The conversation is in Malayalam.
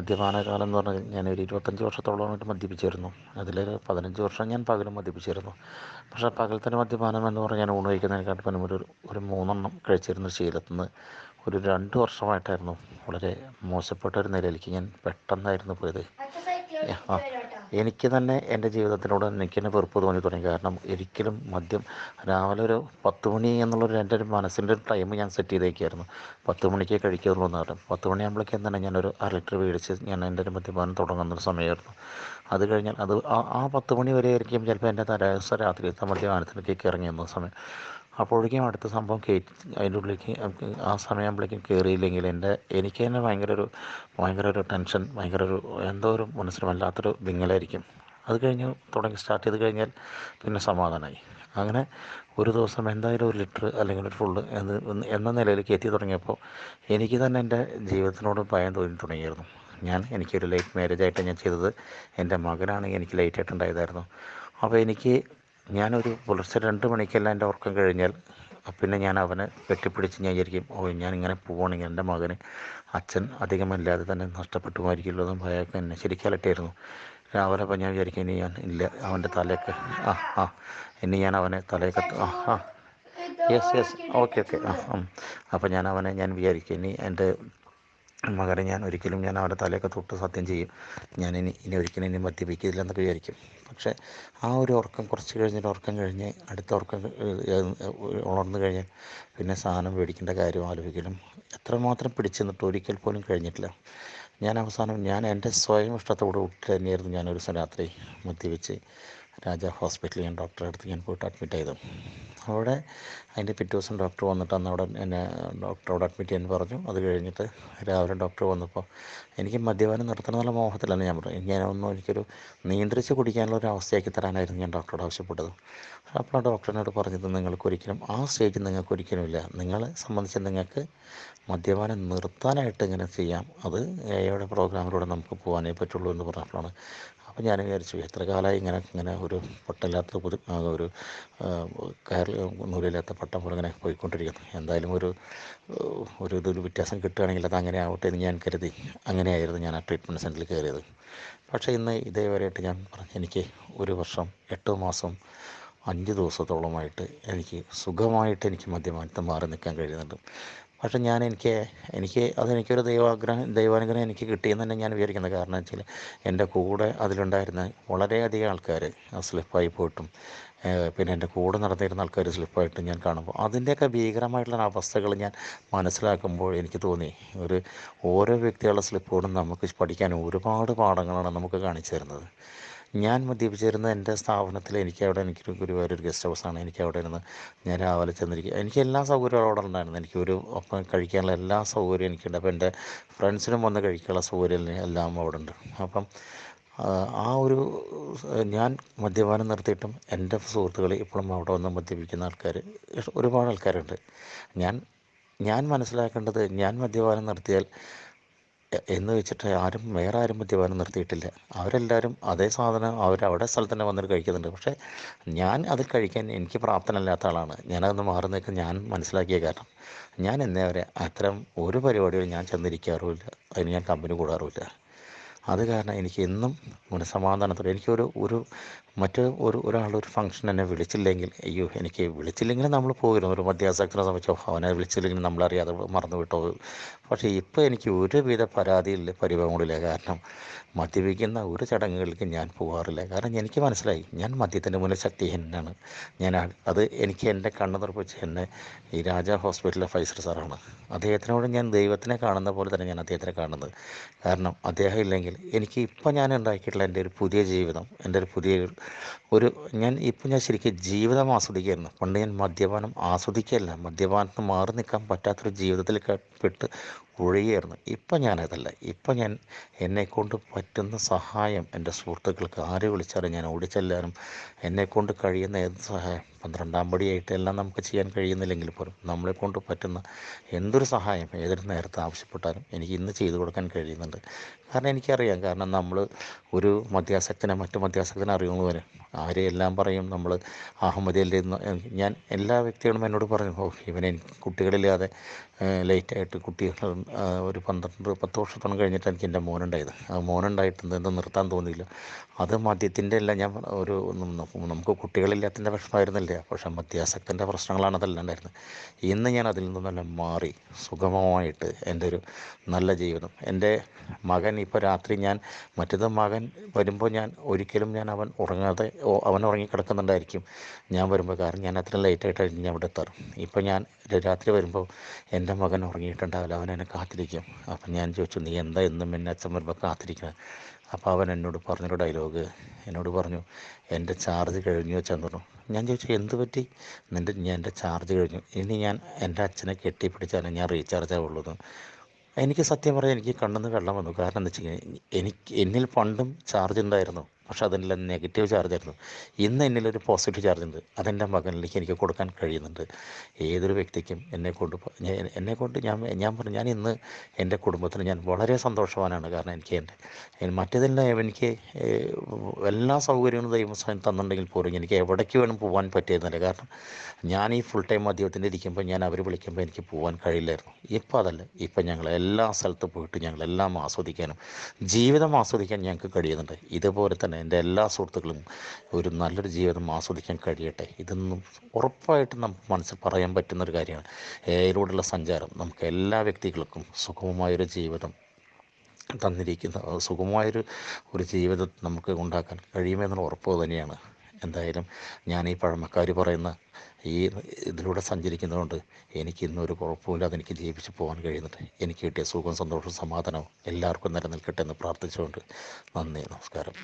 മദ്യപാനകാലം എന്ന് പറഞ്ഞാൽ ഞാനൊരു 25 വർഷത്തോളമായിട്ട് മദ്യപിച്ചിരുന്നു. അതിൽ 15 വർഷം ഞാൻ പകലും മദ്യപിച്ചിരുന്നു. പക്ഷേ പകലത്തെ മദ്യപാനം എന്ന് പറഞ്ഞാൽ ഞാൻ ഊണ് കഴിക്കുന്നതിനെക്കാട്ടും പകരം ഒരു 3 കഴിച്ചിരുന്ന ശീലത്തിൽ നിന്ന് ഒരു 2 വർഷമായിട്ടായിരുന്നു വളരെ മോശപ്പെട്ട ഒരു നിലയിലേക്ക് ഞാൻ പെട്ടെന്നായിരുന്നു പോയത്. ആ എനിക്ക് തന്നെ എൻ്റെ ജീവിതത്തിനോട് എനിക്ക് തന്നെ വെറുപ്പ് തോന്നി തുടങ്ങി. കാരണം ഒരിക്കലും മദ്യം രാവിലെ ഒരു 10 മണി എന്നുള്ളൊരു എൻ്റെ ഒരു മനസ്സിൻ്റെ ഒരു ടൈം ഞാൻ സെറ്റ് ചെയ്തേക്കായിരുന്നു. 10 മണിക്ക് കഴിക്കുള്ളൂ എന്ന് പറഞ്ഞു. 10 മണിയാകുമ്പോഴേക്കും തന്നെ ഞാനൊരു 1/2 ലിറ്റർ മേടിച്ച് ഞാൻ എൻ്റെ ഒരു മദ്യപാനം തുടങ്ങുന്നൊരു സമയമായിരുന്നു. അത് കഴിഞ്ഞാൽ ആ 10 മണി വരെ ആയിരിക്കും ചിലപ്പോൾ എൻ്റെ രാത്രിയത്തെ മദ്യപാനത്തിലേക്ക് ഇറങ്ങി വന്ന സമയം. അപ്പോഴേക്കും അടുത്ത സംഭവം അതിൻ്റെ ഉള്ളിലേക്ക് ആ സമയമാകുമ്പോഴേക്കും കയറിയില്ലെങ്കിൽ എനിക്ക് തന്നെ ഭയങ്കര ഒരു ടെൻഷൻ, എന്തോ ഒരു മനസ്സിന് വല്ലാത്തൊരു വിങ്ങലായിരിക്കും. അത് കഴിഞ്ഞ് സ്റ്റാർട്ട് ചെയ്ത് കഴിഞ്ഞാൽ പിന്നെ സമാധാനമായി. അങ്ങനെ ഒരു ദിവസം എന്തായാലും 1 ലിറ്റർ അല്ലെങ്കിൽ ഒരു ഫുള്ള് എന്ന നിലയിലേക്ക് എത്തി തുടങ്ങിയപ്പോൾ എനിക്ക് തന്നെ എൻ്റെ ജീവിതത്തിനോട് ഭയം തോന്നി തുടങ്ങിയിരുന്നു. എനിക്കൊരു ലേറ്റ് മാരേജ് ആയിട്ട് ഞാൻ ചെയ്തത്. എൻ്റെ മകനാണെങ്കിൽ എനിക്ക് ലേറ്റായിട്ടുണ്ടായതായിരുന്നു. അപ്പോൾ ഞാനൊരു പുലർച്ചെ 2 മണിക്കെല്ലാം എൻ്റെ ഉറക്കം കഴിഞ്ഞാൽ പിന്നെ ഞാൻ അവനെ കെട്ടിപ്പിടിച്ച് ഞാൻ വിചാരിക്കും, ഞാനിങ്ങനെ പോവുകയാണെങ്കിൽ എൻ്റെ മകന് അച്ഛൻ അധികമല്ലാതെ തന്നെ നഷ്ടപ്പെട്ടു പോയിരിക്കുമല്ലോ എന്നും ഭയമൊക്കെ എന്നെ ശരിക്കും അലട്ടിയായിരുന്നു. രാവിലെ അപ്പോൾ ഞാൻ വിചാരിക്കും ഇനി ഞാൻ ഇല്ല അവൻ്റെ തലയൊക്കെ ഇനി ഞാൻ അവനെ തലയൊക്കെ യെസ് ഓക്കെ അപ്പോൾ ഞാൻ വിചാരിക്കും ഇനി എൻ്റെ മകനെ ഞാൻ അവൻ്റെ തലയൊക്കെ തൊട്ട് സത്യം ചെയ്യും, ഇനി ഒരിക്കലും മദ്യപിക്കില്ല എന്നൊക്കെ വിചാരിക്കും. പക്ഷേ ആ ഒരു ഉറക്കം കുറച്ച് കഴിഞ്ഞിട്ട് ഉറക്കം കഴിഞ്ഞ് അടുത്ത ഉറക്കം ഉണർന്നു കഴിഞ്ഞാൽ പിന്നെ സാധനം മേടിക്കേണ്ട കാര്യം ആലോചിക്കലും എത്രമാത്രം പിടിച്ചു നിന്നിട്ട് ഒരിക്കൽ പോലും കഴിഞ്ഞിട്ടില്ല. അവസാനം എൻ്റെ സ്വയം ഇഷ്ടത്തോട് കൂടി തന്നെയായിരുന്നു ഞാനൊരു ദിവസം രാത്രി മദ്യപിച്ച് രാജാ ഹോസ്പിറ്റലിൽ ഞാൻ ഡോക്ടറെ അടുത്ത് ഞാൻ പോയിട്ട് അഡ്മിറ്റ് ചെയ്തു. അവിടെ അതിൻ്റെ പിറ്റേ ദിവസം ഡോക്ടർ വന്നിട്ട് അവിടെ എന്നെ ഡോക്ടറോട് അഡ്മിറ്റ് ചെയ്യാൻ പറഞ്ഞു. അത് കഴിഞ്ഞിട്ട് രാവിലെ ഡോക്ടർ വന്നപ്പോൾ എനിക്ക് മദ്യപാനം നിർത്തണമെന്നുള്ള മോഹത്തിലല്ല ഞാൻ പറഞ്ഞു, എനിക്കൊരു നിയന്ത്രിച്ച് കുടിക്കാനുള്ള ഒരു അവസ്ഥയാക്കി തരാനായിരുന്നു ഞാൻ ഡോക്ടറോട് ആവശ്യപ്പെട്ടത്. അപ്പോൾ ഡോക്ടറിനോട് പറഞ്ഞത്, നിങ്ങൾക്കൊരിക്കലും ആ സ്റ്റേജ് നിങ്ങൾക്കൊരിക്കലുമില്ല, നിങ്ങളെ സംബന്ധിച്ച് നിങ്ങൾക്ക് മദ്യപാനം നിർത്താനായിട്ട് ഇങ്ങനെ ചെയ്യാം, അത് എയുടെ പ്രോഗ്രാമിലൂടെ നമുക്ക് പോകാനേ പറ്റുള്ളൂ എന്ന് പറഞ്ഞപ്പോഴാണ്. അപ്പോൾ ഞാൻ വിചാരിച്ചു, എത്ര കാലമായി ഇങ്ങനെ ഒരു പൊട്ടമില്ലാത്ത ഒരു നൂലില്ലാത്ത പട്ടം പോലെ ഇങ്ങനെ പോയിക്കൊണ്ടിരിക്കുന്നു. എന്തായാലും ഇതൊരു വ്യത്യാസം കിട്ടുകയാണെങ്കിൽ അത് അങ്ങനെ ആവട്ടെ എന്ന് ഞാൻ കരുതി. അങ്ങനെയായിരുന്നു ഞാൻ ആ ട്രീറ്റ്മെൻറ്റ് സെൻറ്ററിൽ കയറിയത്. പക്ഷേ ഇന്ന് ഇതേവരെയായിട്ട് ഞാൻ പറഞ്ഞു, എനിക്ക് 1 വർഷം 8 മാസം 5 ദിവസത്തോളമായിട്ട് സുഖമായിട്ട് എനിക്ക് മദ്യപാനത്തിൽ മാറി നിൽക്കാൻ കഴിയുന്നുണ്ട്. പക്ഷേ അതെനിക്കൊരു ദൈവാനുഗ്രഹം എനിക്ക് കിട്ടിയെന്ന് തന്നെ ഞാൻ വിചാരിക്കുന്നത്. കാരണം വെച്ചാൽ എൻ്റെ കൂടെ അതിലുണ്ടായിരുന്ന വളരെയധികം ആൾക്കാർ സ്ലിപ്പായി പോയിട്ടും പിന്നെ എൻ്റെ കൂടെ നടന്നിരുന്ന ആൾക്കാർ സ്ലിപ്പായിട്ട് ഞാൻ കാണുമ്പോൾ അതിൻ്റെയൊക്കെ ഭീകരമായിട്ടുള്ള അവസ്ഥകൾ ഞാൻ മനസ്സിലാക്കുമ്പോൾ എനിക്ക് തോന്നി, ഓരോ വ്യക്തികളുടെ സ്ലിപ്പോടും നമുക്ക് പഠിക്കാൻ ഒരുപാട് പാഠങ്ങളാണ് നമുക്ക് കാണിച്ചു തരുന്നത്. ഞാൻ മദ്യപിച്ചിരുന്ന എൻ്റെ സ്ഥാപനത്തിൽ എനിക്കൊരു ഗുരുവായൂർ ഗസ്റ്റ് ഹൗസാണ്. അവിടെ ഇരുന്ന് ഞാൻ രാവിലെ ചെന്നിരിക്കുക, എനിക്ക് എല്ലാ സൗകര്യവും അവിടെ ഉണ്ടായിരുന്നു. ഒപ്പം കഴിക്കാനുള്ള എല്ലാ സൗകര്യവും എനിക്കുണ്ട്. അപ്പോൾ എൻ്റെ ഫ്രണ്ട്സിനും വന്ന് കഴിക്കാനുള്ള സൗകര്യം എല്ലാം അവിടെ ഉണ്ട്. അപ്പം ഞാൻ മദ്യപാനം നിർത്തിയിട്ടും എൻ്റെ സുഹൃത്തുക്കൾ ഇപ്പോഴും അവിടെ വന്ന് മദ്യപിക്കുന്ന ആൾക്കാർ ഒരുപാട് ആൾക്കാരുണ്ട്. ഞാൻ മനസ്സിലാക്കേണ്ടത്, ഞാൻ മദ്യപാനം നിർത്തിയാൽ എന്ന് വെച്ചിട്ട് വേറെ ആരും മദ്യപാനം നിർത്തിയിട്ടില്ല. അവരെല്ലാവരും അതേ സാധനം അവരവിടെ സ്ഥലത്ത് തന്നെ വന്നിട്ട് കഴിക്കുന്നുണ്ട്. പക്ഷേ ഞാൻ അത് കഴിക്കാൻ എനിക്ക് പ്രാപ്തനല്ലാത്ത ആളാണ്. ഞാനതൊന്ന് മാറി നിൽക്കാൻ ഞാൻ മനസ്സിലാക്കിയ കാരണം ഞാൻ എന്നേ വരെ അത്തരം ഒരു പരിപാടികളും ഞാൻ ചെന്നിരിക്കാറുമില്ല, അതിന് ഞാൻ കമ്പനി കൂടാറുമില്ല. അത് കാരണം എനിക്ക് എന്നും മനസ്സമാധാനത്തോടെ ഒരാളൊരു ഫംഗ്ഷൻ എന്നെ വിളിച്ചില്ലെങ്കിൽ, എനിക്ക് വിളിച്ചില്ലെങ്കിലും നമ്മൾ പോയിരുന്നു. ഒരു മദ്യാസക്തനെ സംബന്ധിച്ചോ അവനെ വിളിച്ചില്ലെങ്കിൽ നമ്മളറിയാതെ മറന്നു വിട്ടോ. പക്ഷേ ഇപ്പോൾ എനിക്ക് ഒരുവിധ പരിഭവങ്ങളില്ല. കാരണം മദ്യപിക്കുന്ന ഒരു ചടങ്ങുകൾക്ക് ഞാൻ പോകാറില്ല. കാരണം എനിക്ക് മനസ്സിലായി, ഞാൻ മദ്യത്തിൻ്റെ മുന്നിൽ ശക്തിഹീനനാണ്. എനിക്ക് എൻ്റെ കണ്ണ് തുറപ്പിച്ച് എന്നെ ഈ രാജാ ഹോസ്പിറ്റലിലെ ഫൈസൽ സാറാണ്. അദ്ദേഹത്തിനോട് ഞാൻ ദൈവത്തിനെ കാണുന്ന പോലെ തന്നെ ഞാൻ അദ്ദേഹത്തിനെ കാണുന്നത്. കാരണം അദ്ദേഹം ഇല്ലെങ്കിൽ ഇപ്പം ഞാൻ ഉണ്ടാക്കിയിട്ടുള്ള എൻ്റെ ഒരു പുതിയ ജീവിതം, എൻ്റെ ഞാൻ ശരിക്കും ജീവിതം ആസ്വദിക്കുകയായിരുന്നു. പണ്ട് ഞാൻ മദ്യപാനം ആസ്വദിക്കുകയല്ല, മദ്യപാനത്തിന് മാറി നിൽക്കാൻ പറ്റാത്തൊരു ജീവിതത്തിൽ പെട്ട് ഒഴുകിയായിരുന്നു. ഇപ്പം ഞാനതല്ല. ഇപ്പം ഞാൻ എന്നെക്കൊണ്ട് പറ്റുന്ന സഹായം എൻ്റെ സുഹൃത്തുക്കൾക്ക് ആര് വിളിച്ചാലും ഞാൻ ഓടിച്ചെല്ലാനും, എന്നെക്കൊണ്ട് കഴിയുന്ന ഏത് സഹായം 12ാം പടിയായിട്ട് എല്ലാം നമുക്ക് ചെയ്യാൻ കഴിയുന്നില്ലെങ്കിൽ പോലും നമ്മളെക്കൊണ്ട് പറ്റുന്ന എന്തൊരു സഹായം ഏതൊരു നേരത്തെ ആവശ്യപ്പെട്ടാലും എനിക്ക് ഇന്ന് ചെയ്തു കൊടുക്കാൻ കഴിയുന്നുണ്ട്. കാരണം എനിക്കറിയാം, കാരണം നമ്മൾ ഒരു മറ്റു മദ്യാസക്തനെ അറിയുന്നവരെ ആരെയെല്ലാം പറയും നമ്മൾ അഹമ്മദിയല്ലേ. ഞാൻ എല്ലാ വ്യക്തികളും എന്നോട് പറഞ്ഞു, ഇവനെ കുട്ടികളില്ലാതെ ലേറ്റായിട്ട് കുട്ടികൾ ഒരു 10 വർഷത്തോളം കഴിഞ്ഞിട്ട് എനിക്ക് എൻ്റെ മോനുണ്ടായത്. ആ മോനുണ്ടായിട്ട് എന്തെങ്കിലും നിർത്താൻ തോന്നിയില്ല. അത് മദ്യത്തിൻ്റെ അല്ല, ഞാൻ ഒരു നമുക്ക് കുട്ടികളില്ലാത്തതിൻ്റെ വിഷമമായിരുന്നില്ല, പക്ഷേ മദ്യാസക്തൻ്റെ പ്രശ്നങ്ങളാണ് അതെല്ലാം ഉണ്ടായിരുന്നത്. ഇന്ന് ഞാൻ അതിൽ നിന്നെല്ലാം മാറി സുഗമമായിട്ട് എൻ്റെ ഒരു നല്ല ജീവിതം. എൻ്റെ മകൻ ഇപ്പോൾ രാത്രി മറ്റേത് മകൻ വരുമ്പോൾ ഒരിക്കലും അവൻ ഉറങ്ങാതെ അവൻ ഉറങ്ങിക്കിടക്കുന്നുണ്ടായിരിക്കും ഞാൻ വരുമ്പോൾ, കാരണം ഞാൻ അത്ര ലേറ്റായിട്ടായിരിക്കും ഞാൻ ഇവിടെ എത്താറ്. ഇപ്പോൾ ഞാൻ രാത്രി വരുമ്പോൾ എൻ്റെ മകൻ ഉറങ്ങിയിട്ടുണ്ടാവില്ല, അവൻ എന്നെ കാത്തിരിക്കും. അപ്പം ഞാൻ ചോദിച്ചു, നീ എന്താ എന്നും എന്നെ അച്ഛൻ വരുമ്പോൾ കാത്തിരിക്കണം? അപ്പോൾ അവൻ എന്നോട് പറഞ്ഞൊരു ഡയലോഗ് എന്നോട് പറഞ്ഞു, എൻ്റെ ചാർജ് കഴിഞ്ഞു വെച്ചാന്ന് പറഞ്ഞു. ഞാൻ ചോദിച്ചു, എന്ത് പറ്റി? എൻ്റെ ചാർജ് കഴിഞ്ഞു, ഇനി ഞാൻ എൻ്റെ അച്ഛനെ കെട്ടിപ്പിടിച്ചാലും ഞാൻ റീചാർജ് ആവുള്ളൂ. എനിക്ക് സത്യം പറഞ്ഞാൽ എനിക്ക് കണ്ണിന്ന് വെള്ളം വന്നു. കാരണം എന്താ വെച്ച് കഴിഞ്ഞാൽ എന്നിൽ പണ്ടും ചാർജ് ഉണ്ടായിരുന്നു, പക്ഷെ അതെല്ലാം നെഗറ്റീവ് ചാർജ് ആയിരുന്നു. ഇന്ന് എന്നിലൊരു പോസിറ്റീവ് ചാർജ് ഉണ്ട്, അതെൻ്റെ മകനിലേക്ക് എനിക്ക് കൊടുക്കാൻ കഴിയുന്നുണ്ട്. ഏതൊരു വ്യക്തിക്കും എന്നെക്കൊണ്ട് ഞാൻ പറഞ്ഞു, ഞാൻ ഇന്ന് എൻ്റെ കുടുംബത്തിന് ഞാൻ വളരെ സന്തോഷവാനാണ്. കാരണം മറ്റേതെല്ലാം എനിക്ക് എല്ലാ സൗകര്യങ്ങളും ദൈവം തന്നിട്ടുണ്ടെങ്കിൽ പോലും എനിക്ക് എവിടേക്ക് വേണം പോകാൻ പറ്റിയിരുന്നില്ല. കാരണം ഞാൻ ഈ ഫുൾ ടൈം മദ്യത്തിന് ഇരിക്കുമ്പോൾ അവർ വിളിക്കുമ്പോൾ എനിക്ക് പോകാൻ കഴിയില്ലായിരുന്നു. ഇപ്പോൾ അതല്ല, ഇപ്പം ഞങ്ങൾ എല്ലാ സ്ഥലത്തും പോയിട്ട് ഞങ്ങളെല്ലാം ആസ്വദിക്കാനും ജീവിതം ആസ്വദിക്കാൻ ഞങ്ങൾക്ക് കഴിയുന്നുണ്ട്. ഇതുപോലെ തന്നെ എൻ്റെ എല്ലാ സുഹൃത്തുക്കളും ഒരു നല്ലൊരു ജീവിതം ആസ്വദിക്കാൻ കഴിയട്ടെ. ഇതൊന്നും ഉറപ്പായിട്ടും നമുക്ക് മനസ്സിൽ പറയാൻ പറ്റുന്നൊരു കാര്യമാണ്. എയിലൂടെയുള്ള സഞ്ചാരം നമുക്ക് എല്ലാ വ്യക്തികൾക്കും സുഗമമായൊരു ജീവിതം തന്നിരിക്കുന്ന സുഗമമായൊരു ജീവിതം നമുക്ക് ഉണ്ടാക്കാൻ കഴിയുമെന്നുള്ള ഉറപ്പ് തന്നെയാണ്. എന്തായാലും ഞാൻ ഈ പഴമക്കാർ പറയുന്ന ഈ ഇതിലൂടെ സഞ്ചരിക്കുന്നതുകൊണ്ട് എനിക്ക് ഇന്നൊരു കുഴപ്പമില്ലാതെ എനിക്ക് ജീവിച്ച് പോകാൻ കഴിയുന്നുണ്ട്. എനിക്ക് കിട്ടിയ സുഖവും സന്തോഷവും സമാധാനവും എല്ലാവർക്കും നിലനിൽക്കട്ടെ എന്ന് പ്രാർത്ഥിച്ചുകൊണ്ട് നന്ദി, നമസ്കാരം.